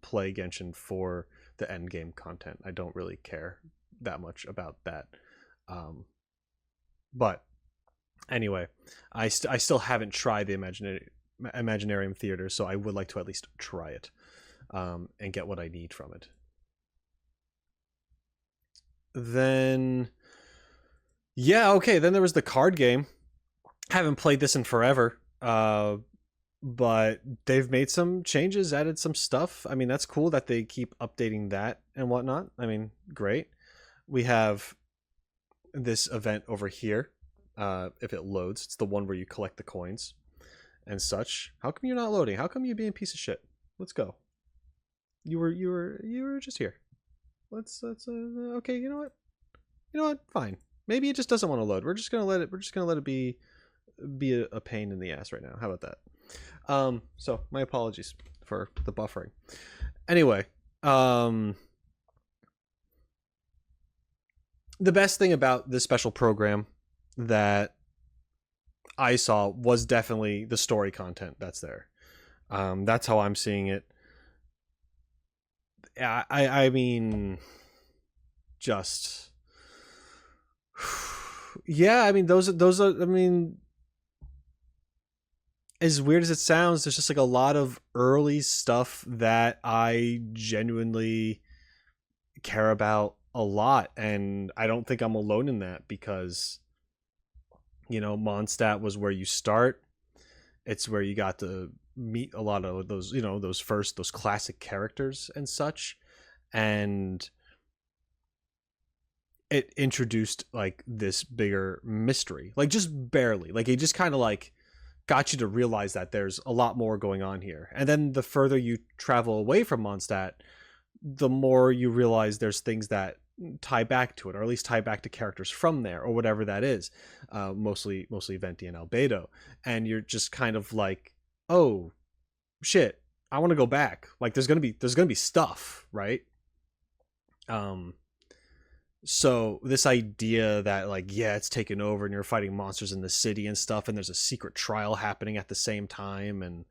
play Genshin for the end game content. I don't really care that much about that. But anyway, I still haven't tried the Imaginarium Theater, so I would like to at least try it, and get what I need from it. Then, yeah, okay. Then there was the card game. Haven't played this in forever, but they've made some changes, added some stuff. I mean, that's cool that they keep updating that and whatnot. I mean, great. We have this event over here. If it loads, it's the one where you collect the coins and such. How come you're not loading? How come you're being a piece of shit? Let's go. You were just here. Let's okay. You know what? Fine. Maybe it just doesn't want to load. We're just gonna let it be a pain in the ass right now. How about that? So my apologies for the buffering. Anyway, the best thing about this special program that I saw was definitely the story content that's there. That's how I'm seeing it. I mean, just yeah. I mean, those are. I mean, as weird as it sounds, there's just like a lot of early stuff that I genuinely care about a lot, and I don't think I'm alone in that, because Mondstadt was where you start. It's where you got to meet a lot of those, those classic characters and such, and it introduced like this bigger mystery, like just barely, like it just kind of like got you to realize that there's a lot more going on here. And then the further you travel away from Mondstadt, the more you realize there's things that tie back to it, or at least tie back to characters from there, or whatever that is. Mostly Venti and Albedo. And you're just kind of like, oh shit, I want to go back. Like there's gonna be stuff, right? So this idea that like, yeah, it's taken over and you're fighting monsters in the city and stuff, and there's a secret trial happening at the same time, and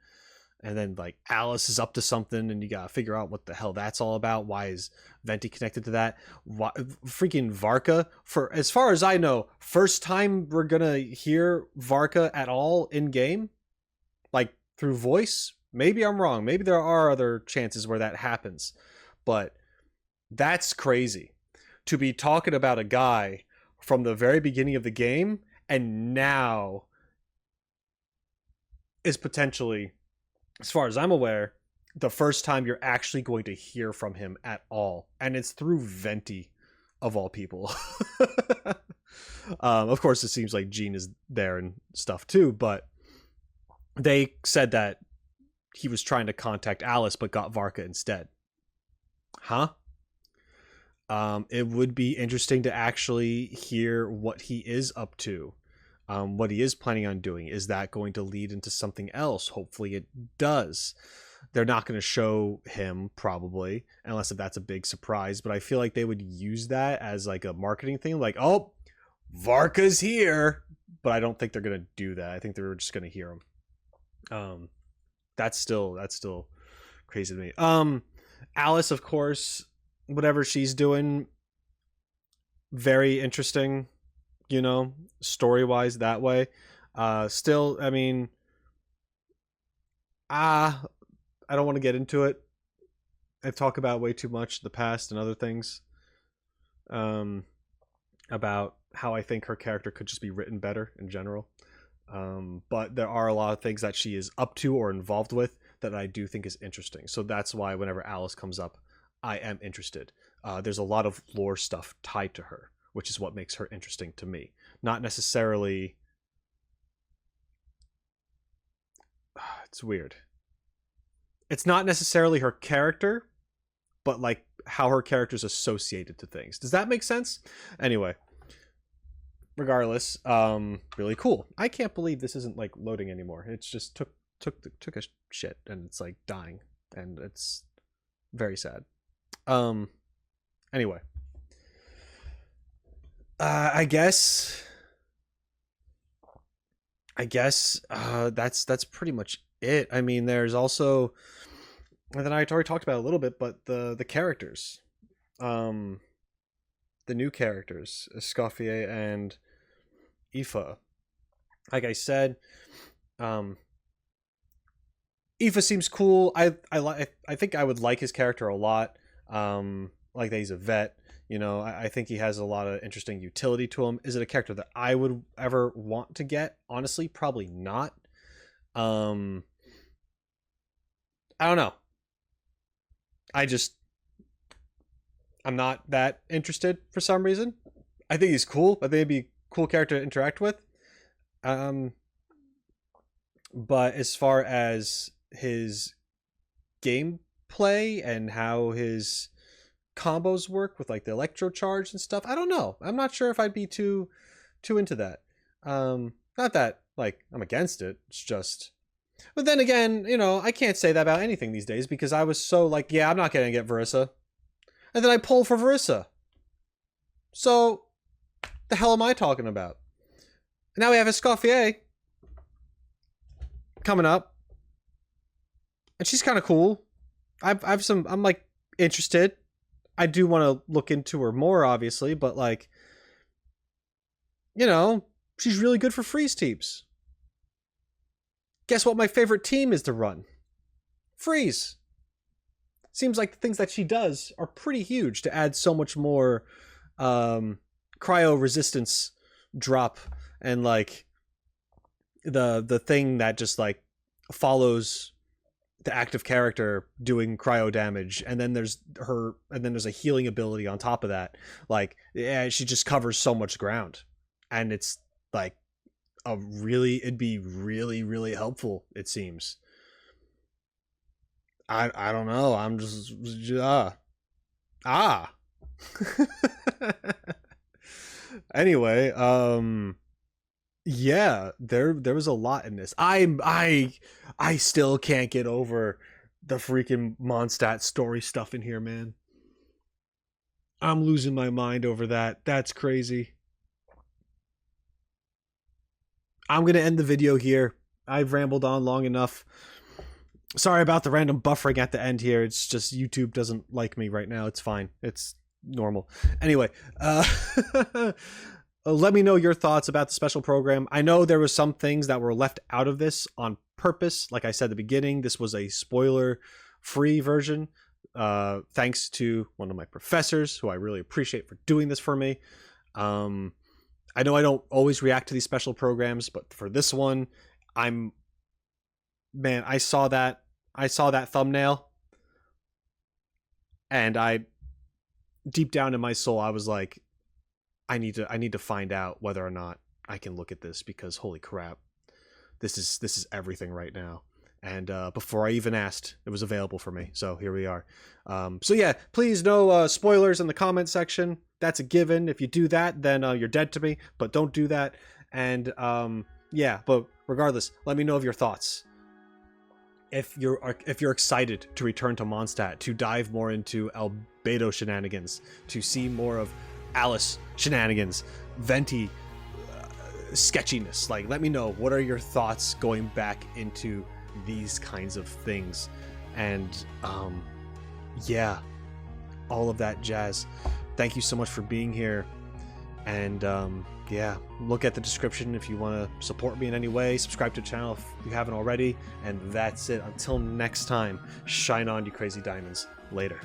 then like Alice is up to something and you gotta figure out what the hell that's all about. Why is Venti connected to that? Why, freaking Varka, for as far as I know, first time we're gonna hear Varka at all in game, like through voice. Maybe I'm wrong. Maybe there are other chances where that happens, but that's crazy to be talking about a guy from the very beginning of the game, and now is potentially, as far as I'm aware, the first time you're actually going to hear from him at all. And it's through Venti, of all people. Of course, it seems like Jean is there and stuff too, but they said that he was trying to contact Alice, but got Varka instead. Huh? It would be interesting to actually hear what he is up to. What he is planning on doing. Is that going to lead into something else? Hopefully it does. They're not going to show him probably, unless if that's a big surprise. But I feel like they would use that as like a marketing thing, like, oh, Varka's here. But I don't think they're going to do that. I think they're just going to hear him. That's still crazy to me. Alice, of course, whatever she's doing, very interesting, you know, story-wise that way. Still, I mean, I don't want to get into it. I've talked about way too much the past and other things. About how I think her character could just be written better in general. But there are a lot of things that she is up to or involved with that I do think is interesting. So that's why whenever Alice comes up, I am interested. There's a lot of lore stuff tied to her, which is what makes her interesting to me. Not necessarily... It's weird. It's not necessarily her character, but like how her character's associated to things. Does that make sense? Anyway, regardless, really cool. I can't believe this isn't like loading anymore. It's just took a shit and it's like dying, and it's very sad. Anyway, I guess that's pretty much it. I mean, there's also, and then I already talked about it a little bit, but the characters, the new characters, Escoffier and Aoife. Like I said, Aoife seems cool. I think I would like his character a lot. Like that he's a vet. You know, I think he has a lot of interesting utility to him. Is it a character that I would ever want to get? Honestly, probably not. I don't know. I'm not that interested for some reason. I think he's cool. I think he'd be a cool character to interact with. But as far as his gameplay and how his combos work with like the electro charge and stuff, I don't know. I'm not sure if I'd be too into that. Not that like I'm against it. It's just, but then again, you know, I can't say that about anything these days because I was so like, yeah, I'm not gonna get Verissa, and then I pull for Verissa. So, the hell am I talking about? Now we have Escoffier coming up, and she's kind of cool. I'm like interested. I do want to look into her more, obviously, but like, you know, she's really good for freeze teams. Guess what my favorite team is to run? Freeze. Seems like the things that she does are pretty huge to add so much more cryo resistance drop, and like the thing that just like follows the active character doing cryo damage, and then there's a healing ability on top of that. Like, yeah, she just covers so much ground, and it's like it'd be really, really helpful, it seems. I don't know. I'm just Anyway, yeah, there was a lot in this. I still can't get over the freaking Mondstadt story stuff in here, man. I'm losing my mind over that. That's crazy. I'm going to end the video here. I've rambled on long enough. Sorry about the random buffering at the end here. It's just YouTube doesn't like me right now. It's fine. It's normal. Anyway, let me know your thoughts about the special program. I know there were some things that were left out of this on purpose. Like I said at the beginning, this was a spoiler-free version. Thanks to one of my professors, who I really appreciate for doing this for me. I know I don't always react to these special programs, but for this one, man, I saw that thumbnail, and deep down in my soul, I was like, I need to find out whether or not I can look at this, because holy crap, this is everything right now. And before I even asked, it was available for me. So here we are. So yeah, please no spoilers in the comment section. That's a given. If you do that, then you're dead to me. But don't do that. And yeah, but regardless, let me know of your thoughts. if you're excited to return to Mondstadt, to dive more into Albedo shenanigans, to see more of Alice shenanigans, Venti sketchiness, like, let me know, what are your thoughts going back into these kinds of things? And yeah, all of that jazz. Thank you so much for being here. And yeah, look at the description if you want to support me in any way. Subscribe to the channel if you haven't already. And that's it. Until next time, shine on, you crazy diamonds. Later.